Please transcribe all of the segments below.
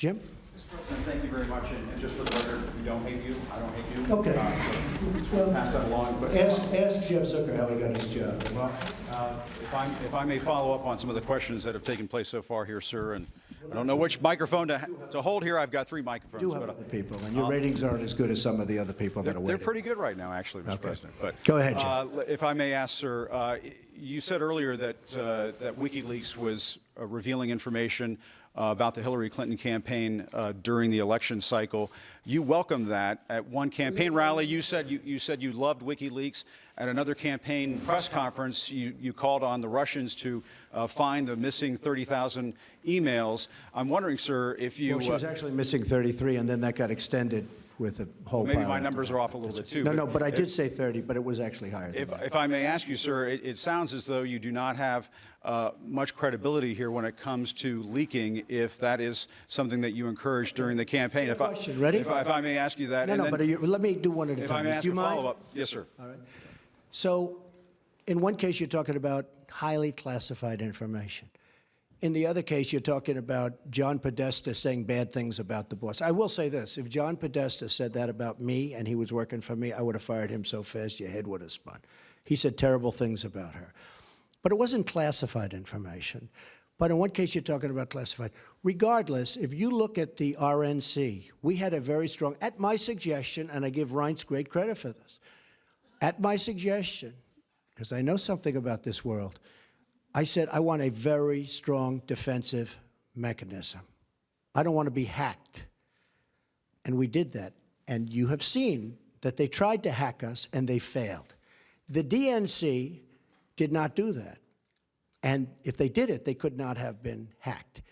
Jim? Mr. President, thank you very much, and just for the record, we don't hate you, I don't hate you. Okay. So pass that along. But Ask Jeff Zucker how he got his job. well, if I may follow up on some of the questions that have taken place so far here, sir, and I don't know which microphone to hold here. I've got 3 microphones. Do have but, other people, and your ratings aren't as good as some of the other people that are they're waiting. pretty good right now, actually, Mr. President. But Go ahead, Jim. if I may ask, sir, you said earlier that that WikiLeaks was revealing information about the Hillary Clinton campaign during the election cycle. You welcomed that. At one campaign rally, you said you loved WikiLeaks. At another campaign press conference, you called on the Russians to find the missing 30,000 emails. I'm wondering, sir, if you... Well, she was actually missing 33, and then that got extended with a whole maybe pile my after numbers that. are off a little bit, too. No, but I did say 30, but it was actually higher than that. If I may ask you, sir, it sounds as though you do not have much credibility here when it comes to leaking, if that is something that you encouraged during the campaign. Question. Ready? If I may ask you that. No, and no, then, but let me do one at a if time. I may ask Do you a mind? follow-up. Yes, sir. All right. So, in one case, you're talking about highly classified information. In the other case, you're talking about John Podesta saying bad things about the boss. I will say this. If John Podesta said that about me and he was working for me, I would have fired him so fast your head would have spun. He said terrible things about her. But it wasn't classified information. But in one case, you're talking about classified. Regardless, if you look at the RNC, we had a very strong, at my suggestion, and I give Reince great credit for this, at my suggestion, because I know something about this world, I said I want a very strong defensive mechanism. I don't want to be hacked. And we did that. And you have seen that they tried to hack us and they failed. The DNC did not do that. And if they did it, they could not have been hacked.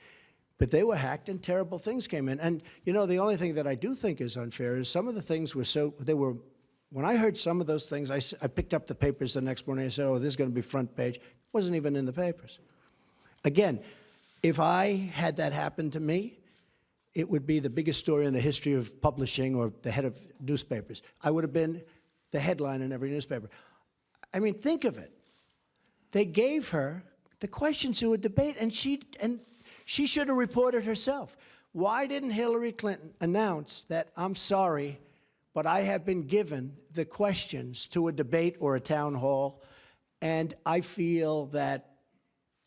But they were hacked and terrible things came in. And, you know, the only thing that I do think is unfair is some of the things were so, when I heard some of those things, I picked up the papers the next morning. I said, oh, this is going to be front page. It wasn't even in the papers. Again, if I had that happen to me, it would be the biggest story in the history of publishing or the head of newspapers. I would have been the headline in every newspaper. I mean, think of it. They gave her the questions to a debate, and she should have reported herself. Why didn't Hillary Clinton announce that, I'm sorry, but I have been given the questions to a debate or a town hall, and I feel that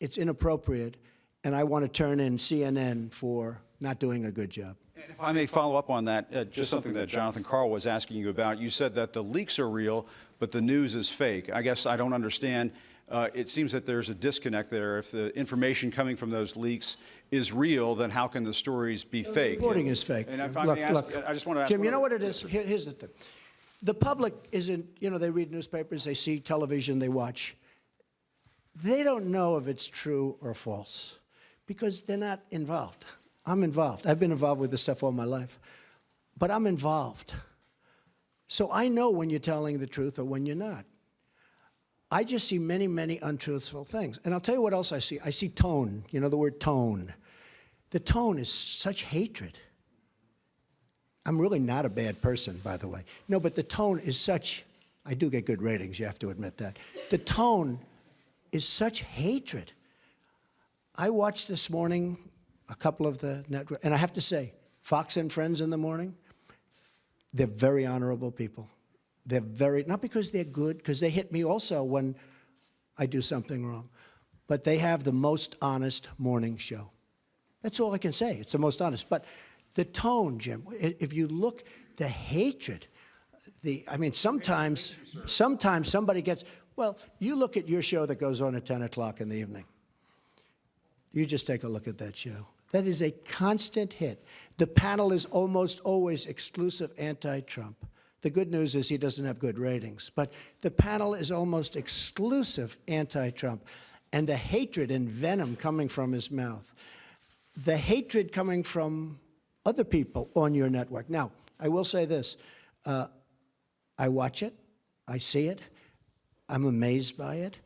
it's inappropriate, and I want to turn in CNN for not doing a good job. And if I may follow up on that, just something that Jonathan Karl was asking you about. You said that the leaks are real, but the news is fake. I guess I don't understand. It seems that there's a disconnect there. If the information coming from those leaks is real, then how can the stories be fake? Reporting is fake. And if I may ask, I just want to ask Jim, you know what it is? Here's the thing. The public isn't, you know, they read newspapers, they see television, they watch. They don't know if it's true or false because they're not involved. I'm involved. I've been involved with this stuff all my life, but I'm involved. So I know when you're telling the truth or when you're not. I just see many, many untruthful things. And I'll tell you what else I see. I see tone. You know the word tone. The tone is such hatred. I'm really not a bad person, by the way. No, but the tone is such, I do get good ratings, you have to admit that. The tone is such hatred. I watched this morning a couple of the network, and I have to say, Fox and Friends in the morning, they're very honorable people. They're very, not because they're good, because they hit me also when I do something wrong, but they have the most honest morning show. That's all I can say. It's the most honest. But the tone, Jim, if you look, the hatred, I mean, sometimes somebody gets, well, you look at your show that goes on at 10 o'clock in the evening. You just take a look at that show. That is a constant hit. The panel is almost always exclusive anti-Trump. The good news is he doesn't have good ratings. But the panel is almost exclusive anti-Trump. And the hatred and venom coming from his mouth, the hatred coming from other people on your network. Now, I will say this. I watch it. I see it. I'm amazed by it.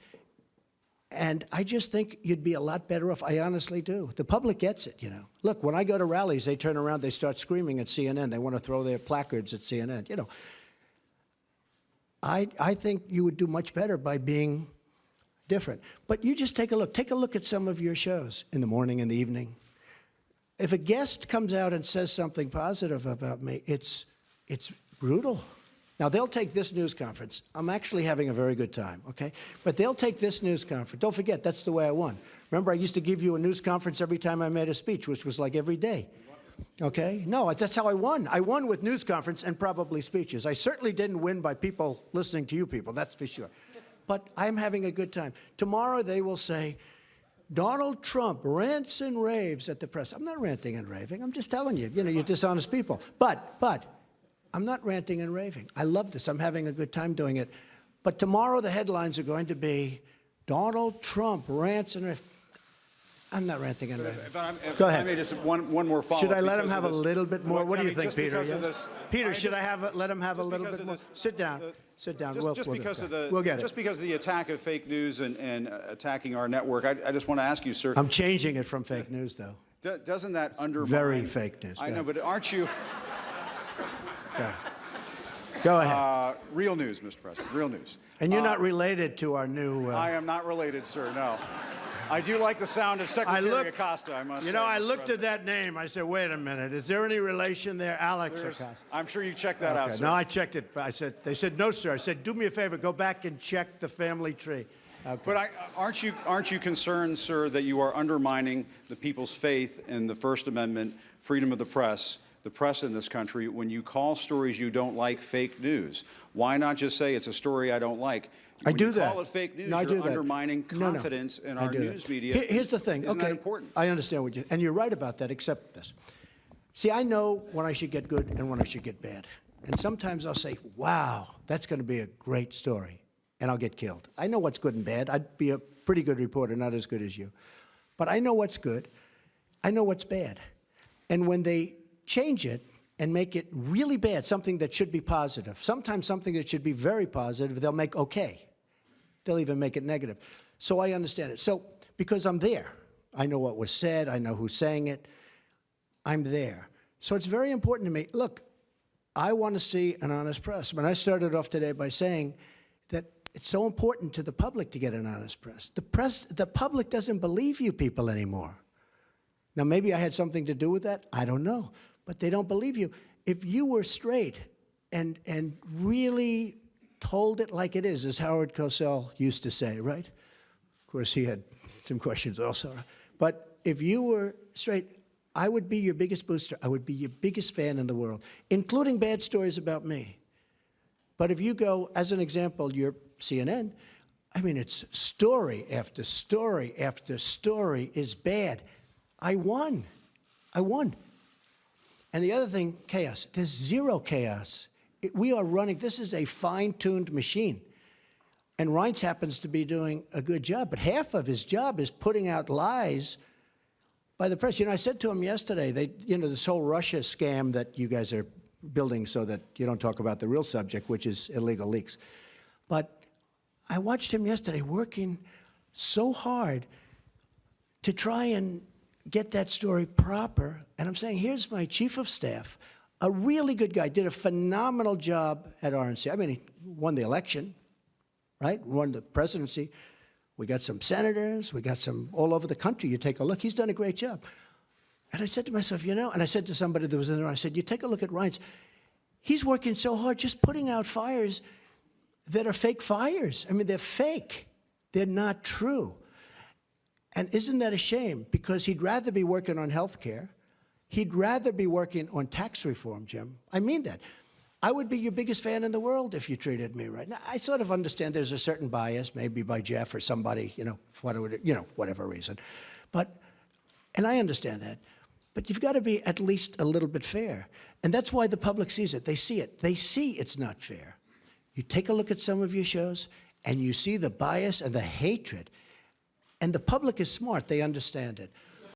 And I just think you'd be a lot better off. I honestly do. The public gets it, you know. Look, when I go to rallies, they turn around, they start screaming at CNN. They want to throw their placards at CNN. You know, I think you would do much better by being different. But you just take a look. Take a look at some of your shows in the morning and the evening. if a guest comes out and says something positive about me, it's brutal. Now, they'll take this news conference. I'm actually having a very good time, okay? But they'll take this news conference. Don't forget, that's the way I won. Remember, I used to give you a news conference every time I made a speech, which was like every day. Okay? No, that's how I won. I won with news conference and probably speeches. I certainly didn't win by people listening to you people, that's for sure. But I'm having a good time. Tomorrow they will say, Donald Trump rants and raves at the press. I'm not ranting and raving. I'm just telling you, you're dishonest people. But I'm not ranting and raving. I love this. I'm having a good time doing it. But tomorrow the headlines are going to be Donald Trump rants and raves. I'm not ranting and raving. Go ahead. I may just one more follow-up. Should I let him have a little bit more? What do you think, just Peter? because of this- Peter, should I let him have a little because bit of more? this- Sit down. Sit down. Just We'll because get of it. the We'll get just it. because of the attack of fake news and attacking our network, I just want to ask you, sir. I'm changing it from fake news, though. Doesn't that undermine? Very fake news. I Go know, ahead. but aren't you? Go ahead. Real news, Mr. President. Real news. And you're not related to our new. I am not related, sir. No. I do like the sound of Secretary Acosta, I must say. I Mr. looked at President. that name. I said, wait a minute. Is there any relation there? Alex There's- Acosta. I'm sure you checked that out, Okay. sir. No, I checked it. They said, no, sir. I said, do me a favor. Go back and check the family tree. Okay. But aren't you concerned, sir, that you are undermining the people's faith in the First Amendment, freedom of the press in this country, when you call stories you don't like fake news? Why not just say it's a story I don't like? I When do you that. call it fake news, No, I do you're that. undermining No, no. confidence in I our do news that. media. Here's the thing. Isn't Okay, that important? I understand what you, and you're right about that, except this. See, I know when I should get good and when I should get bad. And sometimes I'll say, wow, that's going to be a great story, and I'll get killed. I know what's good and bad. I'd be a pretty good reporter, not as good as you. But I know what's good. I know what's bad. And when they change it and make it really bad, something that should be positive, sometimes something that should be very positive, they'll make okay. They'll even make it negative. So I understand it. So because I'm there, I know what was said, I know who's saying it, I'm there. So it's very important to me. Look, I want to see an honest press. When I started off today by saying that it's so important to the public to get an honest press. The public doesn't believe you people anymore. Now, maybe I had something to do with that. I don't know. But they don't believe you. If you were straight and really told it like it is, as Howard Cosell used to say, right? Of course, he had some questions also. But if you were straight, I would be your biggest booster. I would be your biggest fan in the world, including bad stories about me. But if you go, as an example, you're CNN, I mean, it's story after story after story is bad. I won. I won. And the other thing, chaos. There's zero chaos. We are running, this is a fine-tuned machine. And Reince happens to be doing a good job, but half of his job is putting out lies by the press. I said to him yesterday, this whole Russia scam that you guys are building so that you don't talk about the real subject, which is illegal leaks. But I watched him yesterday working so hard to try and get that story proper. And I'm saying, here's my chief of staff, a really good guy, did a phenomenal job at RNC. I mean, he won the election, right? Won the presidency. We got some senators. We got some all over the country. You take a look. He's done a great job. And I said to myself, and I said to somebody that was in there, I said, you take a look at Reince. He's working so hard just putting out fires that are fake fires. I mean, they're fake. They're not true. And isn't that a shame? Because he'd rather be working on health care. He'd rather be working on tax reform, Jim. I mean that. I would be your biggest fan in the world if you treated me right. Now, I sort of understand there's a certain bias, maybe by Jeff or somebody, for whatever reason. And I understand that. But you've got to be at least a little bit fair. And that's why the public sees it. They see it. They see it's not fair. You take a look at some of your shows, and you see the bias and the hatred. And the public is smart. They understand it.